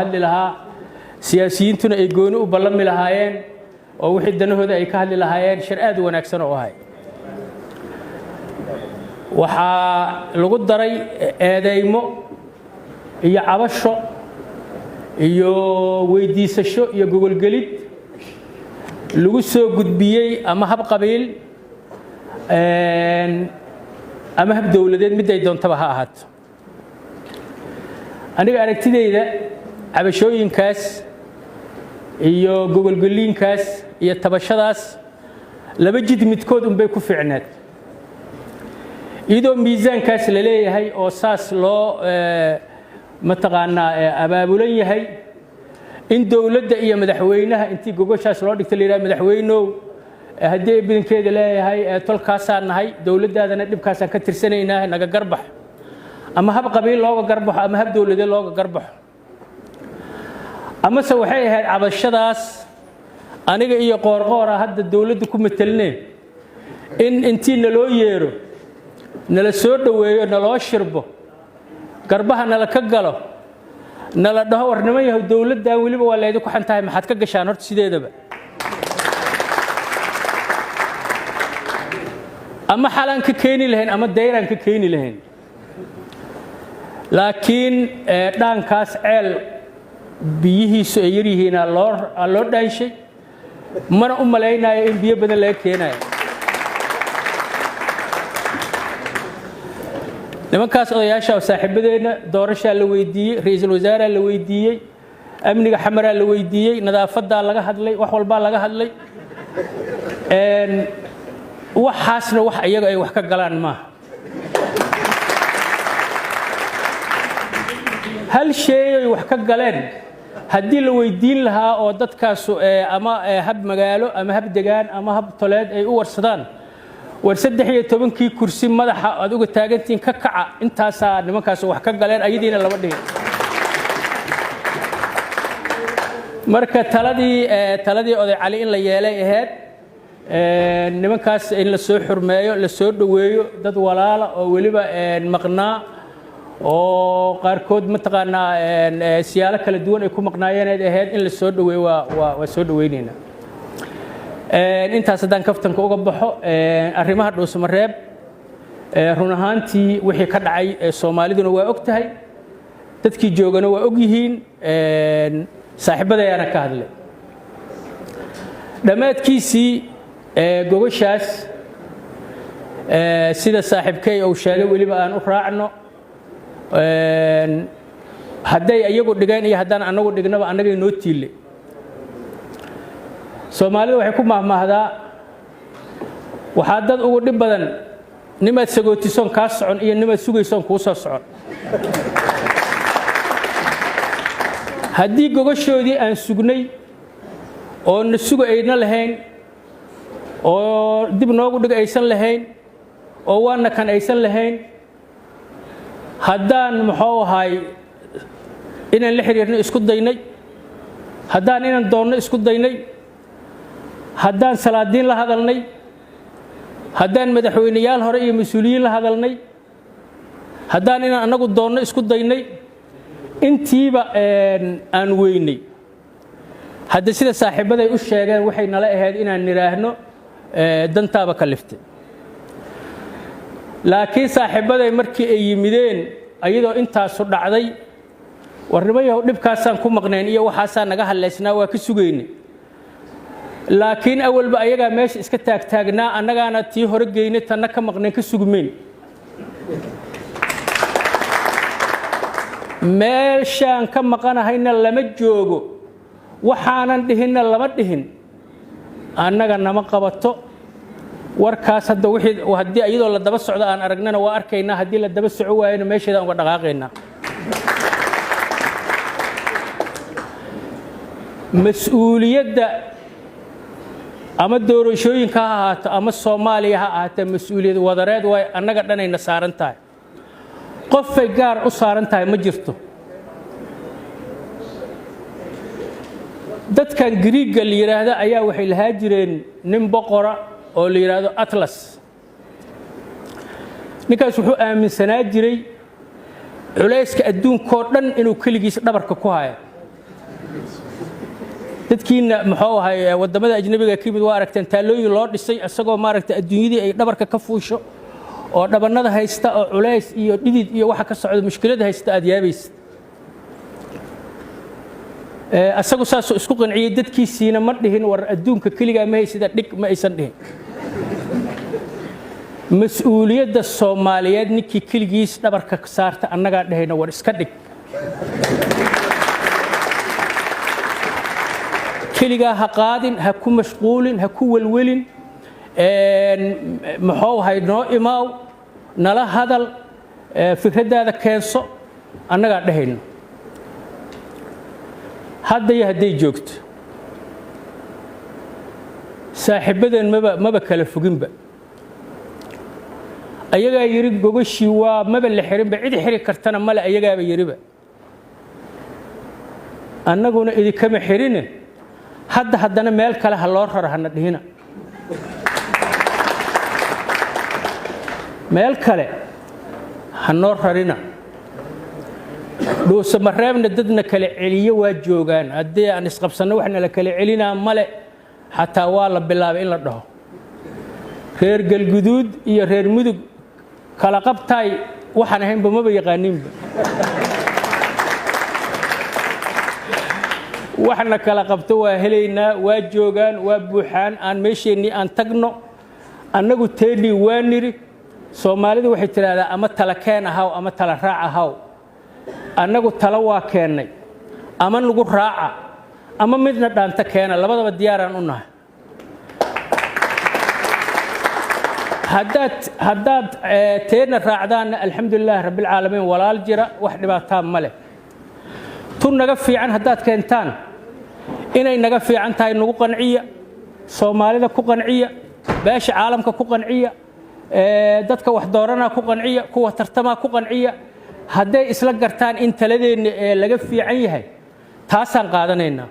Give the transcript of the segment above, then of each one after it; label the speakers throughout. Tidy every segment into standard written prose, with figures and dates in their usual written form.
Speaker 1: hadli lahaa siyaasiyiintuna ay gooni u ballami lahaayeen oo wixii danahooda ay ka hadli lahaayeen shir aad u wanaagsan oo ahay waxaa lagu daray eedeymo iyo cabasho iyo weydiisasho iyo gogolgelid lagu soo gudbiyey ama hab qabiil ama hab dawladeed mid ay doontaba ha ahaato aniga aragtidayda cabashooyinkaas iyo gogolgeliinkaas iyo tabashadaas laba jid midkood un bay ku fiicnaad iyadoo miisaankaas la leeyahay oo saas loo mataqaanaa abaabulan yahay in dawladda iyo madaxweynaha intii gogoshaas loo dhigtay la yiraahdo madaxweynow haddii bidinkeeda leeyahay tolkaasaan nahay dawladdaadana dhibkaasaan ka tirsanaynaa naga garbax ama hab qabiil looga garbaxo ama hab dawladeed looga garbaxo amase waxay ahayd cabashadaas aniga iyo qoorqoora hadda dawladda ku matalineen in intii naloo yeero nala soo dhaweeyo naloo shirbo garbaha nala ka galo nala dhaho war niman yahow dawladdan weliba waa leedin ku xantahay maxaad ka gashaan horta sideedaba ama xalaan ka keeni lahayn ama dayraan ka keeni lahayn laakiin dhaankaas ceel biyihiisu ay yar yihiin loo dhaanshay mana u malaynayo in biyo badan laga keenayo nimankaas odayaasha oo saaxiibadeena doorashaa la weydiiyey ra'iisul wasaaraa la weydiiyey amniga xamaraa la weydiiyey nadaafadaa laga hadlay wax walbaa laga hadlay waxaasna wax iyaga ay wax ka galaan maaha hal shay ay wax ka galeen haddii la weydiin lahaa oo dadkaasu ama hab magaalo ama hab degaan ama hab toleed ay u warsadaan war 13 kursi madaxa aad uga taagantiin ka kaca intaasaa nimankaas wax ka galeen ayadiina laba dhigay marka taladii oday cali in la yeelay ahayd nimankaas in la soo xurmeeyo la soo dhaweeyo dad walaala oo weliba maqnaa oo qaarkood mataqaanaa siyaalo kala duwan ay ku maqnaayeen ahayd in la soo dhaweeyo waa soo dhaweynayna intaas haddaan kaftanka uga baxo arrimaha dhuusamareeb run ahaantii wixii ka dhacay soomaaliduna waa og tahay dadkii joogana waa og yihiin saaxiibadayaana ka hadlay dhammaadkiisii gogoshaas sida saaxiibkay uu sheegay weliba aan u raacno hadday iyagu dhigeen iyo haddaan anagu dhignaba annagay noo tiille soomaalida waxay ku mahmaahdaa waxaa dad ugu dhib badan nimaad sagootisoon kaa socon iyo nimaad sugaysoon kuu soo socon haddii gogoshoodii aan sugnay oo na suga ayna lahayn oo dib noogu dhig aysan lahayn oo waana kan aysan lahayn haddaan muxuu ahay inaan la xiriirno isku daynay haddaan inaan doonno isku daynay haddaan salaadiin la hadalnay haddaan madaxweynayaal hore iyo mas-uuliyiin la hadalnay haddaan inaan annagu doonno isku daynay intiiba aan weynay hadda sida saaxiibaday u sheegeen waxay nala ahayd inaan niraahno dantaaba kaliftay laakiin saaxiibaday markii ay yimideen ayadoo intaasu dhacday warnimayahow dhibkaasaan ku maqnayn iyo waxaasaa naga hadlaysnaa waa ka sugaynay laakiin awalba ayagaa meesha iska taagtaagnaa annagaana tii hore geynay tanna ka maqnayn ka sugmayn meeshaan ka maqanahayna lama joogo waxaanan dhihinna lama dhihin annaga nama qabato warkaas hadda haddii iyadoo la daba socdo aan aragnana waa arkaynaa haddii la daba soco waayana meesheedaan uga dhaqaaqaynaa mas-uuliyadda ama doorashooyinka ha ahaato ama Soomaaliya ha ahaato mas'uuliyad wadareed way annaga dhanayna saaran tahay qofay gaar u saaran tahay ma jirto dadkan Greek-ga la yiraahdo ayaa waxay lahaa jireen nin boqora oo la yiraahdo Atlas ninkaas wuxuu aaminsanaa jiray culayska adduunka oo dhan inuu kaligiis dhabarka ku hayo dadkiina muxuu ahay wadamada ajnabiga ka mid waa aragteen taalooyin loo dhisay asagoo maaragtay adduunyadii ay dhabarka ka fuusho oo dhabanada haysta oo culays iyo dhidid iyo waxa ka socda mushkilada haysta aad yaabaysa asagu saasoo isku qanciyay dadkiisiina ma dhihin war adduunka kaliya ma haysida dhig ma aysan dhihin mas'uuliyadda Soomaaliyeed ninkii kaligiis dhabarka ka saarta annaga dhahayna war iska dhig kaliga ha qaadin ha ku mashquulin ha ku walwalin muxuu ahay noo imaaw nala hadal fikradaada keenso annaga dhahayna hadda iyo haday joogto saaxiibadan maba kala foginba ayaga yiri gogoshi waa maba la xirinba cid xiri kartana mala ayagaaba yiriba annaguna idikama xirine haddana meel kale ha loo rarahna dhihina meel kale ha noo rarina dhuusa mareebna dadna kala celiyo waa joogaan haddii aan isqabsanno waxna la kala celinaa male xataa waa la bilaabay in la dhaho reer galguduud iyo reer mudug kala qabtay waxaan ahaynba maba yaqaaninba waxna kala qabto waa helaynaa waa joogaan waa buuxaan aan meesheenii aan tagno annagu teedii waa niri Soomaalidu waxay tiraahdaa ama tala keen ahaw ama tala raac ahaw annagu tala waa keennay ama nagu raaca ama midna dhaanta keena labadaba diyaaraan u nahay haddaad teena raacdaan alxamdulillaah rabbil caalamiin walaal jira wax dhibaataa ma leh tun naga fiican haddaad keentaan inay naga fiican tahay nagu qanciya Soomaalida ku qanciya beesha caalamka ku qanciya dadka wax doorana ku qanciya kuwa tartama ku qanciya hadday isla gartaan in taladeena laga fiican yahay taasaan qaadanaynaa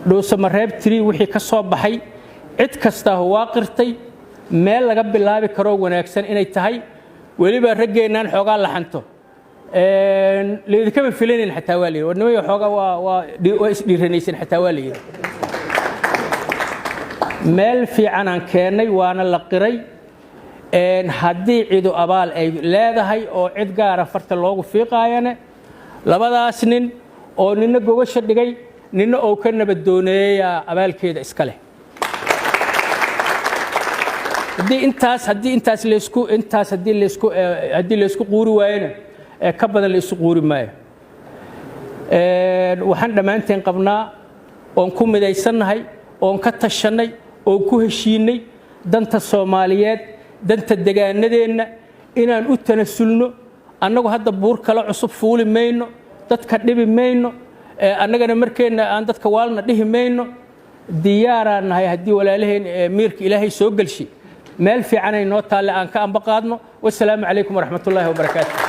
Speaker 1: dhuusa mareeb tiri wixii ka soo baxay cid kasta waa qirtay meel laga bilaabi karo wanaagsan inay tahay waliba raggeenan xoogaa laxanto leedikaba filanin xataa waa leeyahay wadnimo xoogaa waa isdhiiranaysan xataa waa leeyahay meel fiican aan keenay waana la qiray haddii ciidu abaal ay leedahay oo cid gaar ah farta loogu fiiqaayane labadaas nin oo ninna gogasha dhigay ninna oo ka nabad dooneeya abaalkeeda iska leh haddii intaas leesku quuri waayana ka badan leesku quuri maayo waxaan dhammaanteen qabnaa oon ku midaysannahay oon ka tashanay oon ku heshiinay danta Soomaaliyeed danta degaanadeenna inaan u tanasulno annagu hadda buur kala cusub fuuli mayno dadka dhibi mayno annagana markeena aan dadka waalna dhihi mayno diyaaraan nahay haddii walaalaheen miirka ilaahay soo galshi meel fiican ay noo taale aan ka amba qaadno wassalaamu calaykum waraxmatullaahi wabarakaatuh